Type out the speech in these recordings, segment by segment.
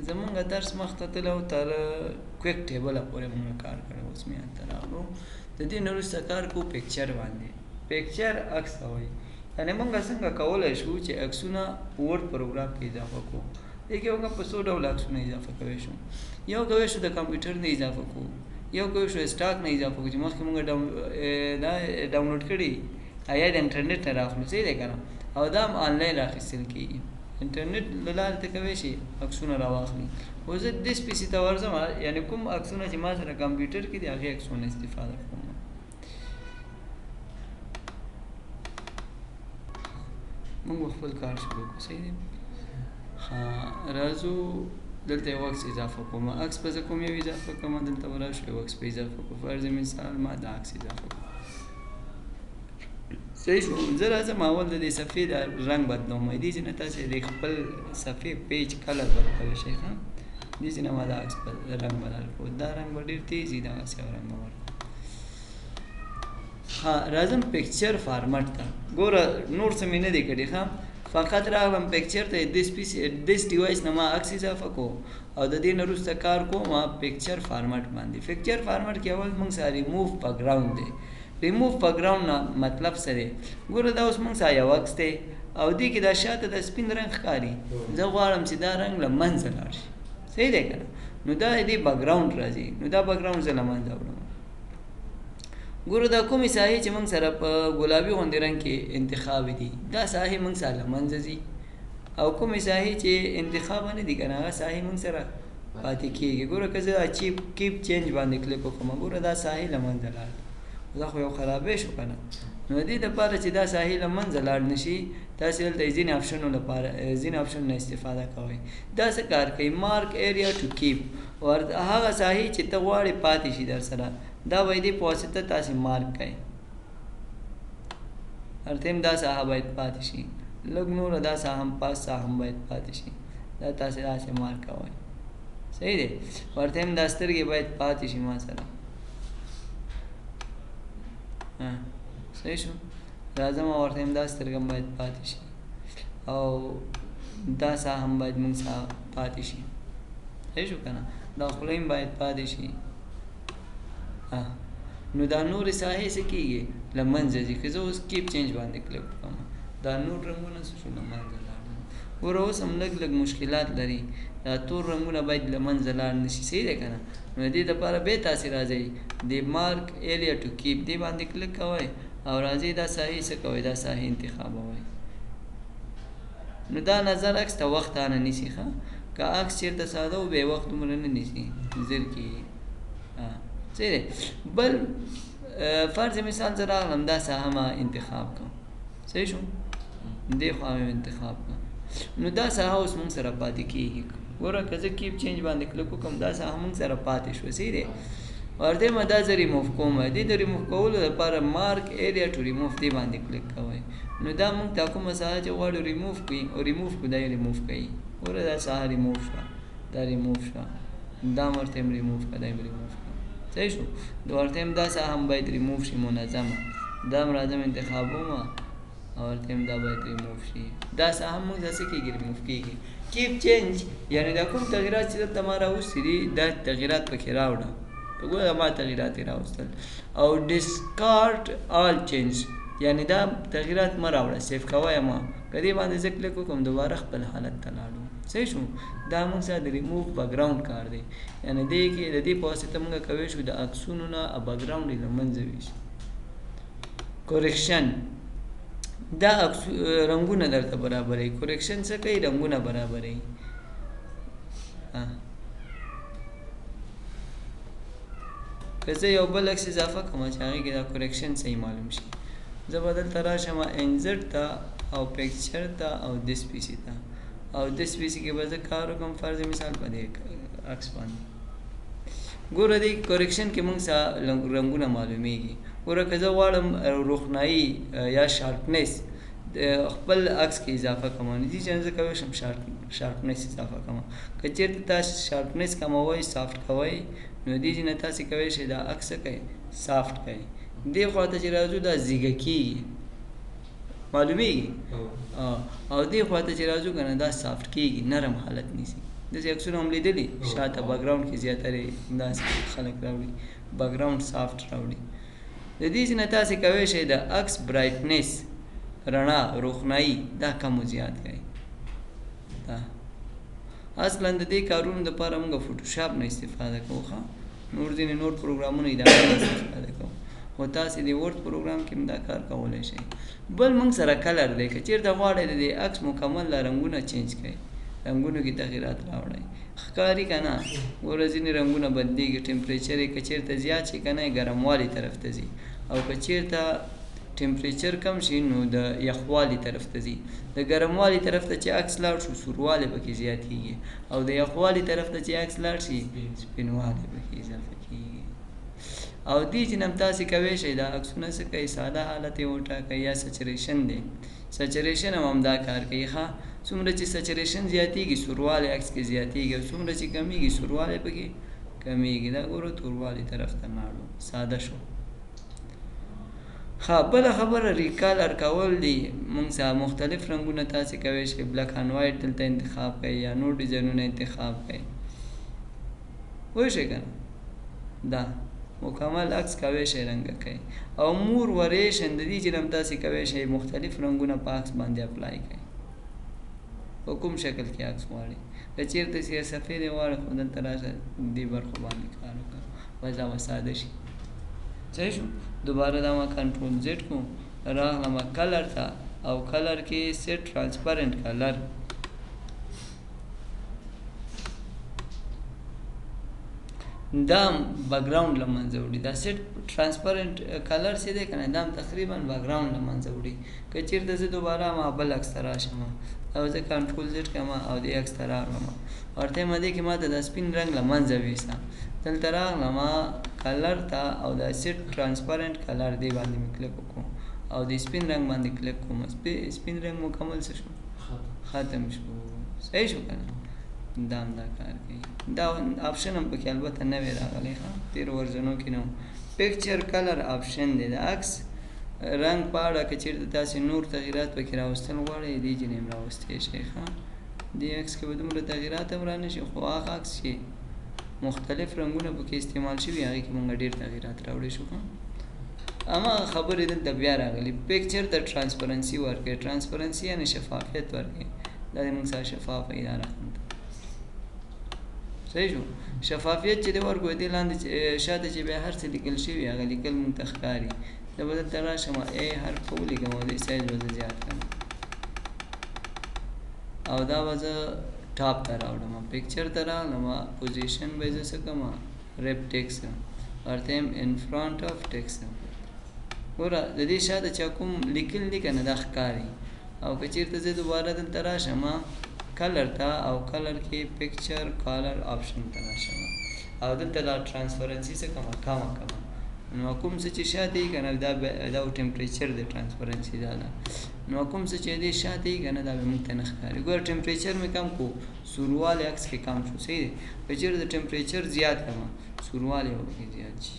زمونږ درس مخته تللی و تر کویک ټیبله پورې مونږ کار کړی اوس مې هلته راغلو د دې نه وروسته کار کوو پکچر باندې پکچر عکس ته وایي یعنې مونږ څنګه کولی شو چې عکسونه ورډ پروګرام کې اضافه کړو دې کې مونږ په څو ډول عکسونه اضافه کولی شو یو کولی شو د کمپیوټر نه اضافه کړو یو کولی شو سټاک نه اضافه کړو چې مخکې مونږ ډاونلوډ کړي یا د انټرنیټ نه راخلو صحیح دی که نه او دا هم آنلاین راخیستل کېږي انټرنیټ له لارې ته کولی شي عکسونه راواخلي خو زه دې سپیسي ته ورځم یعنې کوم عکسونه چې ما سره کمپیوټر کې دي هغې عکسونه استفاده کوم موږ به خپل کار شروع کړو صحیح دی راځو دلته یو عکس اضافه کوم عکس به زه کوم یو اضافه کوم دلته به راشو یو عکس به اضافه کړو فرض مثال ما دا عکس اضافه کړو صحیح شو زه راځم اول د دې صفحې د رنګ بدلوم دې چې نه تاسې د خپل صفحې پیج کلر بدلولی شئ ښه دې چې نه ما دا عکس رنګ بدل کړو دا رنګ به ډېر تیز وي دغسې یو رنګ به ورکړو ها راځم پکچر فارمټ ته ګوره نور څه مې نه دی کړي ښه فقط راغلم پکچر ته دس ډیوایس نه ما عکس اضافه کو او د دې نه وروسته کار کوم پکچر فارمټ باندې پکچر فارمټ کې اول موږ سره ریموو بیکګراوند دی ریموو بیکګراوند نه مطلب څه دی ګوره دا اوس موږ سره یو عکس دی او دې کې دا شاته د سپین رنګ ښکاري زه غواړم چې دا رنګ له منځه لاړ شي صحیح دی که نه نو دا دې بیکګراوند راځي نو دا بیکګراوند زه له منځه وړم ګوره دا کومې ساحې چې موږ سره په ګلابي غوندې رنګ کې انتخاب دي دا ساحې موږ سره له منځه ځي او کومې ساحې چې انتخاب نه دي که نه هغه ساحې موږ سره پاتې کېږي ګوره که زه کیپ چینج باندې کلیک وکړم ګوره دا ساحې له منځه لاړ دا خو یو خرابې شو که نه نو دې دپاره چې دا ساحې له منځه لاړ نه شي تاسې دلته ځینې آپشنو لپاره ځینې آپشن نه استفاده کوئ دا څه کار کوي مارک ایریا ټو کیپ هغه ساحې چې ته غواړې پاتې شي در سره دا به دې په واسطه تاسې مارک کوئ ورته هم دا ساحه باید پاتې شي لږ نوره دا ساحه هم پاس ساحه هم باید پاتې شي دا تاسې داسې مارک کوئ صحیح دی ورته هم دا سترګې باید پاتې شي ما سره صحیح شو راځم ورته هم دا سترګه هم باید پاتې شي او دا ساحه هم باید موږ سره پاتې شي صحیح شو که نه دا خوله هم باید پاتې شي نو دا نورې ساحې څه کېږي له منځه ځي که زه اوس کیپ چینج باندې کلیک وکړم دا نور رنګونه څه شو له منځه لاړل ګوره اوس هم لږ لږ مشکلات لري دا تور رنګونه باید له منځه لاړ نه شي صحیح دی که نه نو دې دپاره بیا تاسې راځئ د مارک ایریا ټو کیپ دې باندې کلیک کوئ او راځئ دا ساحې څه کوئ دا ساحې انتخابوئ نو دا نظر عکس ته وخت نه نیسي ښه که عکس چېرته ساده و بیا وخت دومره نه نیسي زر کېږي صحیح دی بل فرض مثال زه راغلم دا ساحه ما انتخاب کړم صحیح شو دې خوا مې انتخاب کړم نو دا ساحه اوس موږ سره پاتې کېږي ګوره که زه کیپ چینج باندې کلیک وکړم دا ساحه موږ سره پاتې شوه صحیح دی ورته ما دا زه ریموف کوم دې د ریموف کولو لپاره مارک ایریا ټو ریموف دې باندې کلیک کوئ نو دا موږ ته کومه ساحه چې غواړو ریموف کړي او ریموف کړو دا یې ریموف کوي ګوره دا ساحه ریموف شوه دا ریموف شوه دا هم ورته هم ریموف کړه دا هم ریموف کړه صحیح شو د ورته هم دا ساحه هم باید ریموف شي منظمه دا هم راځم انتخابوم او ورته هم دا باید ریموف شي دا ساحه هم موږ څه کېږي ریموف کېږي کیپ چینج یعنې دا کوم تغیرات چې دلته ما راوستي دي دا تغیرات پکې راوړه ګوره ما تغیرات یې راوستل او ډسکارډ آل چینج یعنې دا تغیرات مه راوړه سیف کوه یې ما که دې باندې زه کلیک وکړم دوباره خپل حالت ته لاړو صحیح شو دا موږ سره د ریموو بیکګراوند کار دی یعنې دې کې د دې په واسطه موږ کولی شو د عکسونو نه بیکګراوند یې له منځه ویشي کوریکشن دا رنګونه درته برابروي کوریکشن څه کوي رنګونه برابروي که زه یو بل عکس اضافه کړم چې هغې کې دا کوریکشن صحیح معلوم شي زه به دلته راشم انزرټ ته او پکچر ته او دس پی سي ته او دس پی سي کې به زه کار وکړم فرض مثال په دې عکس باندې ګوره دې کوریکشن کې موږ سره رنګونه معلومیږي ګوره که زه غواړم روښنایي یا شارپنس خپل عکس کې اضافه کوم نو دې چې زه کولی شم شارپنس اضافه کوم که چېرته تاسو شارپنس کموئ سافټ کوئ نو دې چې نه تاسې کولی شئ دا عکس کوئ سافټ کوئ دې خوا ته چې راځو دا زیږه کېږي معلومیږي او دې خوا ته چې راځو که نه دا سافټ کېږي نرم حالت نیسي داسې عکسونه هم لیدلي شاته بیکګراونډ کې زیاتره داسې خلک راوړي بیکګراونډ سافټ راوړي. د دې ځای نه تاسې کولی شئ د عکس برایټنس رڼا روښنایي دا کم و زیات کړئ. دا اصلا د دې کارونو دپاره موږ فوټوشاپ نه استفاده کوو ښه نور ځینې نور پروګرامونه یې د هغه نه استفاده کوو خو تاسې د ورد پروګرام کې هم دا کار کولی شئ. بل موږ سره کلر دی که چېرته غواړئ د دې عکس مکمل رنګونه چینج کړئ رنګونو کې تغیرات راوړئ ښکاري که نه ګوره ځینې رنګونه بدلېږي ټمپریچر یې که چېرته زیات شي که نه ګرموالي طرف ته ځي او که چېرته ټمپریچر کم شي نو د یخوالي طرف ته ځي. د ګرموالي طرف ته چې عکس لاړ شو سوروالی پکې زیاتېږي او د یخوالي طرف ته چې عکس لاړ شي سپینوالی پکې اضافه کېږي. او دې چې نه هم تاسې کوی شئ دا عکسونه څه کوئ ساده حالت یې وټاکئ یا سچریشن دی سچریشن هم همدا کار کوي ښه څومره چې سچریشن زیاتېږي سوروالی عکس کې زیاتېږي او څومره چې کمیږي سوروالی پکې کمیږي. دا ګورو توروالی طرف ته لاړو ساده شو. ښه بله خبره ریکالر کول دي موږ سره مختلف رنګونه تاسې کوی شئ بلک اینډ وایټ دلته انتخاب کوئ یا نور ډیزاینونه انتخاب کوئ پوه شئ که نه دا مکمل عکس کوی شئ رنګه کوئ او مور وریشن د دې چې هم تاسې کوی شئ مختلف رنګونه په عکس باندې اپلای کوئ په کوم شکل کې عکس غواړئ که چېرته سفید یې غواړئ خو دلته راشه دې برخو باندې کار وکړه بس دا به ساده شي. صحیح شو. دوباره دا ما کنټرول زیډ کو راغلم کلر ته او کلر کې سیټ ټرانسپرنٹ کلر دا بیکګراوند له منځه وړي دا سیټ ټرانسپرنٹ کلر چې دی که نه دا تقریبا بیکګراوند له منځه وړي. که چېرته زه دوباره ما بل عکس ته راشم او زه کنټرول زیډ کړم او دې عکس ته راغلم ورته یم دې کې ما ته د سپین رنګ له منځه ویسه دلته راغلم کلر ته او د سیټ ټرانسپرنٹ کلر دی باندې مې کلیک وکړو او د سپین رنګ باندې کلیک کوم سپین رنګ مکمل څه شو ختم شو. صحیح شو که نه دا هم دا کار کوي. دا آپشن هم پکې البته نوی راغلی ښه تېرو ورژنو کې نه و. پکچر کلر آپشن دی د عکس رنګ په اړه که چېرته تاسې نور تغیرات پکې راوستل غواړئ دې ځینې هم راوستی شئ ښه دې عکس کې به دومره تغیرات هم رانه شي خو هغه عکس چې مختلف رنګونه پکې استعمال شوي هغې کې مونږ ډېر تغیرات راوړی شو هماغه خبرې دلته بیا راغلي پکچر ته ټرانسپرنسي ورکړئ ټرانسپرنسي یعنې شفافیت ورکړئ دا د مونږ سره شفافه وي دا رقم ته صحیح شو. شفافیت چې دی ورکړو دې لاندې شاته چې بیا هر څه لیکل شوي هغه لیکل مونږ ته ښکاري زه به دلته راشم ای حرف به ولیکم او دې سایز به زه زیات کړم او دا به زه ټاپ ته راوړم پکچر ته راغلم پوزیشن به زه څه کړم ریپ ټیکس ورته یم ان فرانټ آف ټیکس ګوره د دې شاته چې کوم لیکل دي که نه دا ښکاري او که چېرته زه دوباره دلته راشم کلر ته او کلر کې پکچر کلر آپشن ته راشم او دلته دا ټرانسپرنسي څه کمه کمه کمه نو کوم څه چې شاته یي که نه دا ټمپریچر دی ټرانسپرنسي دا ده نو کوم څه چې دی شاته یي که نه دا به موږ ته نه ښکاري. ګوره ټمپریچر مې کم کو سوروالی عکس کې کم شو صحیح دی که چېرته د ټمپریچر زیات کړمه سوروالی به پکې زیات شي.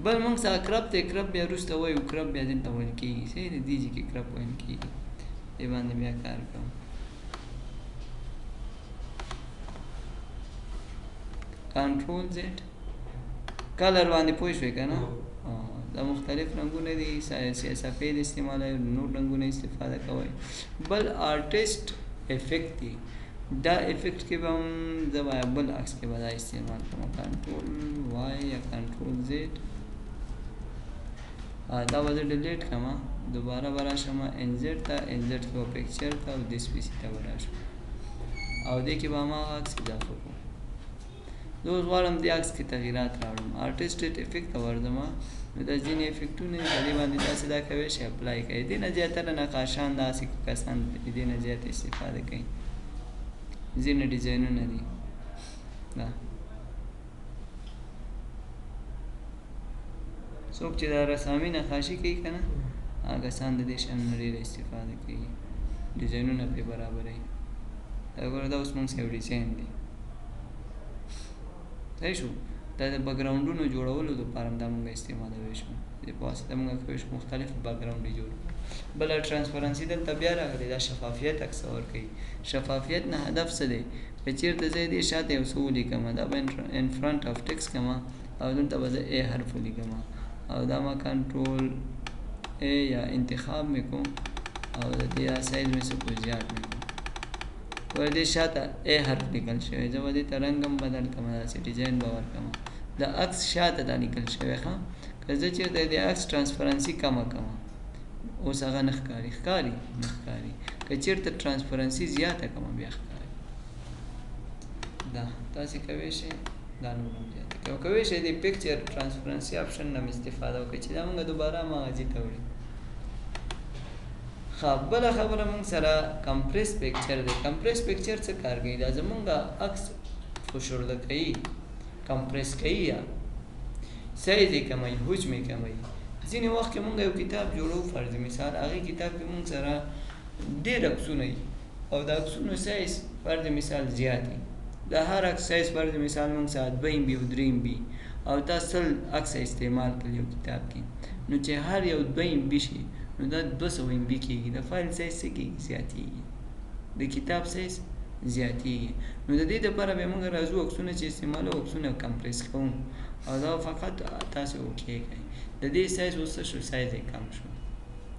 بل موږ سره کرب دی کرب بیا وروسته وایو کرب بیا دلته ویل کېږي صحیح دی دې ځای کې کرب ویل کېږي دې باندې بیا کار کوم. کنټرول زیډ کلر باندې پوه شوې که نه دا مختلف رنګونه دي سفید استعمالوي نور رنګونه استفاده کوئ. بل آرټسټ افیکټ دی دا افیکټ کې به هم زه به بل عکس کې به دا استعمال کوم کنټرول وای یا کنټرول زیډ دا به زه ډیلیټ کړم دوباره به راشم ان زیډ ته ان زیډ کې به پکچر ته او دې سپیسي ته به راشم او دې کې به هماغه عکس اضافه کړو. زه اوس غواړم دې عکس کې تغیرات راوړم آرټسټ افیکټ ته ورځم نو دا ځینې افیکټونه دي په دې باندې تاسې دا کوی شئ اپلای کړئ. دې نه زیاتره نقاشان داسې کسان دې نه زیات استفاده کوي ځینې ډیزاینونه دي دا څوک چې دا رسامي نقاشي کوي که نه هغه کسان د دې شیانو نه ډېره استفاده کوي ډیزاینونه پرې برابروي. ګوره دا اوس موږ یو ډیزاین دی صحیح شو دا د بیکګراونډونو جوړولو دپاره هم دا موږ استعمالوی شو د پاسه دا موږ کولی شو مختلف بیکګراونډ یې جوړ کړو بله ټرانسپرنسي دلته بیا راغلی دا شفافیت عکس ورکوي. شفافیت نه هدف څه دی؟ که چېرته زه دې شاته یو څه ولیکم دا به ان فرنٹ آف ټکس کما او دلته به زه ا حرف ولیکم او دا ما کنټرول ا یا انتخاب مې کوم او د دې دا سایز مې څه کو زیات مې کوم ور دې شاته ا حرف لیکل شوی زه به دې ته رنګ هم بدل کړم داسې ډیزاین به ورکړم د عکس شاته دا لیکل شوی ښه که زه چېرته د عکس ټرانسپرنسي کمه کړم اوس هغه نه ښکاري نه ښکاري که چېرته ټرانسپرنسي زیاته کړم بیا ښکاري. دا تاسې کولی شئ دا نور هم زیاته کړئ او کولی شئ د پکچر ټرانسپرنسي آپشن نه هم استفاده وکړئ چې دا موږ دوباره مغازي ته وړي. ښه بله خبره موږ سره کمپریس پکچر دی. کمپریس پکچر څه کار کوي؟ دا زموږ عکس فشرده کوي کمپریس کوي یا سایز یې کموي حجم یې کموي. ځینې وخت کې موږ یو کتاب جوړو فرض مثال هغې کتاب کې موږ سره ډېر عکسونه وي او د عکسونو سایز فرض مثال زیات وي د هر عکس سایز فرض مثال موږ سره 2 MB او 3 MB او تا 100 عکس استعمال کړي یو کتاب کې نو چې هر یو 2 MB شي نو دا 200 MB کېږي د فایل سایز څه کېږي زیاتېږي د کتاب سایز زیاتېږي. نو د دې دپاره بیا موږ راځو عکسونه چې استعمالوو عکسونه کمپریس کوو او دا فقط تاسې اوکې کوئ د دې سایز اوس څه شو سایز یې کم شو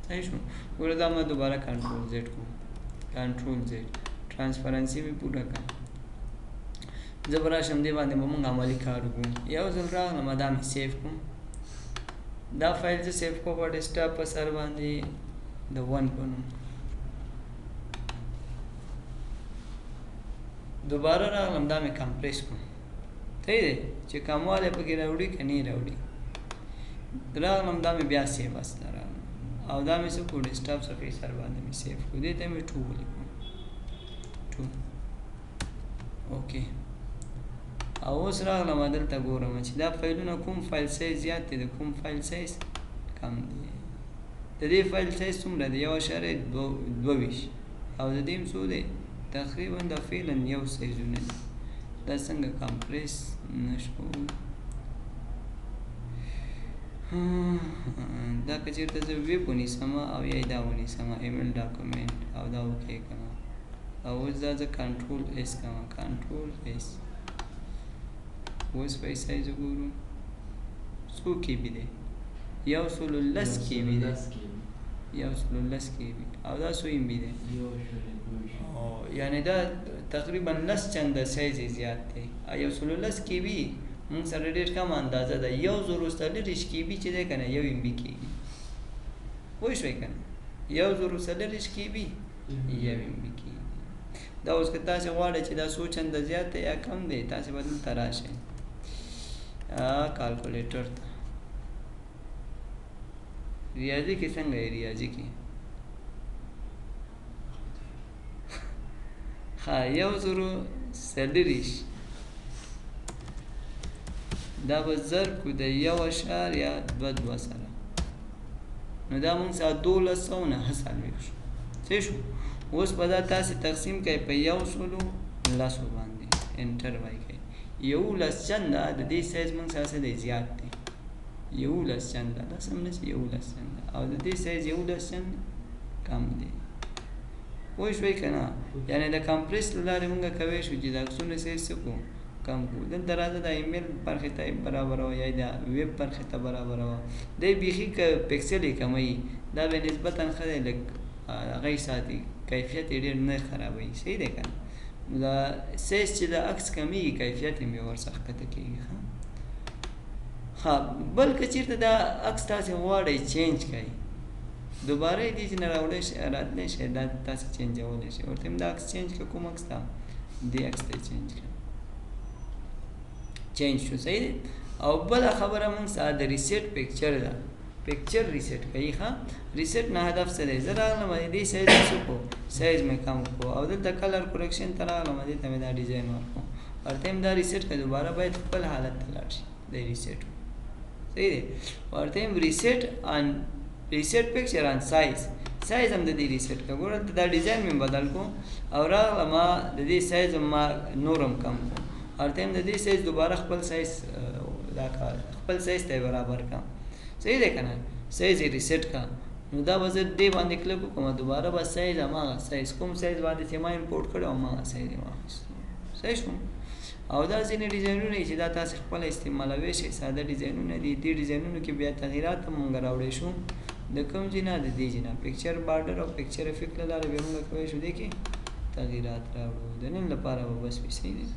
صحیح شو. ګوره دا ما دوباره کنټرول زیډ کوم کنټرول زیډ ټرانسپرنسي مې پوره کړم زه به راشم دې باندې به موږ عملي کار وکړو. یو ځل راغلم دا مې سیف کوم دا فایل زه سیف کوم په ډیسکټاپ په سر باندې د 1 په نوم دوباره راغلم دا مې کمپریس کوم صحیح دی چې کموالی پکې راوړي که نه راوړي راغلم دا مې بیا سیف اصله راغلم او دا مې څه کړو ډیسکټاپ صفحې سر باندې مې سیف کړو دې ته مې 2 ولیکم 2 اوکې. او اوس راغلم دلته ګورم چې دا فایلونه کوم فایل سایز زیات دی د کوم فایل سایز کم دی. د دې فایل سایز څومره دی 1.22 او د دې هم څو دی تقریبا دا فعلا یو سایزونه دي. دا څنګه کمپریس نشو دا که چېرته زه ویب ونیسم او یا دا ونیسم ایمیل ډاکومنټ او دا اوکې کړم او اوس دا زه کنټرول ایس کوم کنټرول ایس اوس په سایز وګورو څو KB دی 110 KB دی 110 KB او دا څو MB دی یعنی دا تقریبا لس چنده سایز زیات دی 110 KB موږ سره ډېر کم اندازه ده 1040 KB چې دی که نه 1 MB کېږي پوه شوئ که نه 1040 KB 1 MB کېږي. دا اوس که تاسې غواړئ چې دا څو چنده زیات دی یا کم دی تاسې به دلته راشئ کالکولیټر ته ریاضي کې څنګه یې ریاضي کې ښه 1040 دا به ضرب کړو د 1.22 سره نو دا موږ سره 1240 شو صحیح شو. اوس به دا تاسې تقسیم کوئ په 110 باندې انټر وای کوئ 11 چنده د دې سایز موږ سره څه دی زیات دی 11 چنده دا سم نه چې 11 چنده او د دې سایز 11 چنده کم دی پوه شوئ که نه. یعنې د کمپریس له لارې موږ کولی شو چې د عکسونو سایز څه کړو کم کړو. دلته راځه د ایمیل برخې ته برابروه یا د ویب برخې ته برابروه دی بیخي که پکسل یې کموي دا به نسبتا ښه دی لږ هغه یې ساتي کیفیت یې ډېر نه خرابوي صحیح دی که نه. دا سایز چې د عکس کمیږي کیفیت یې مې ورڅخه ښکته کېږي ښه. بل که چېرته دا عکس تاسې غواړئ چینج کړئ دوباره یې دې چې نه راتلی شئ دا تاسې چینجولی شئ ورته دا عکس چینج کړه کوم عکس ته دې عکس ته یې چینج کړه چینج شو صحیح دی. او بله خبره موږ سره د ریسیټ پکچر ده پکچر ریسیټ کوي ښه. ریسیټ نه هدف څه دی زه راغلم دې سایز مې څه کړو سایز مې کم کړو او دلته کلر کورکشن ته راغلم دې ته مې دا ډیزاین ورکړو ورته هم دا ریسیټ کړه دوباره باید خپل حالت ته لاړ شي د ریسیټ صحیح دی. ورته هم ریسیټ پکچر ان سایز هم د دې ریسیټ کړه ګوره دا ډیزاین مې بدل کړو او راغلم د دې سایز ما نورم کم کړو ورته هم د دې سایز دوباره خپل سایز ته برابر کړم صحیح دی که نه سایز یې ریسیټ کړه نو دا به زه دې باندې کلک وکړم دوباره به سایز هماغه سایز کوم سایز باندې چې ما امپورټ کړی هماغه سایز یې واخیستو صحیح شو. او دا ځینې ډیزاینونه چې دا تاسو خپله استعمالوی شئ ساده ډیزاینونه دي. دې ډیزاینونو کې بیا تغییرات هم موږ راوړی شو د کوم ځای نه د دې ځای نه پکچر بارډر او پکچر افیکټ له لارې بیا موږ کولی شو دې کې تغییرات راوړو. د نن لپاره به بس وي صحیح دی.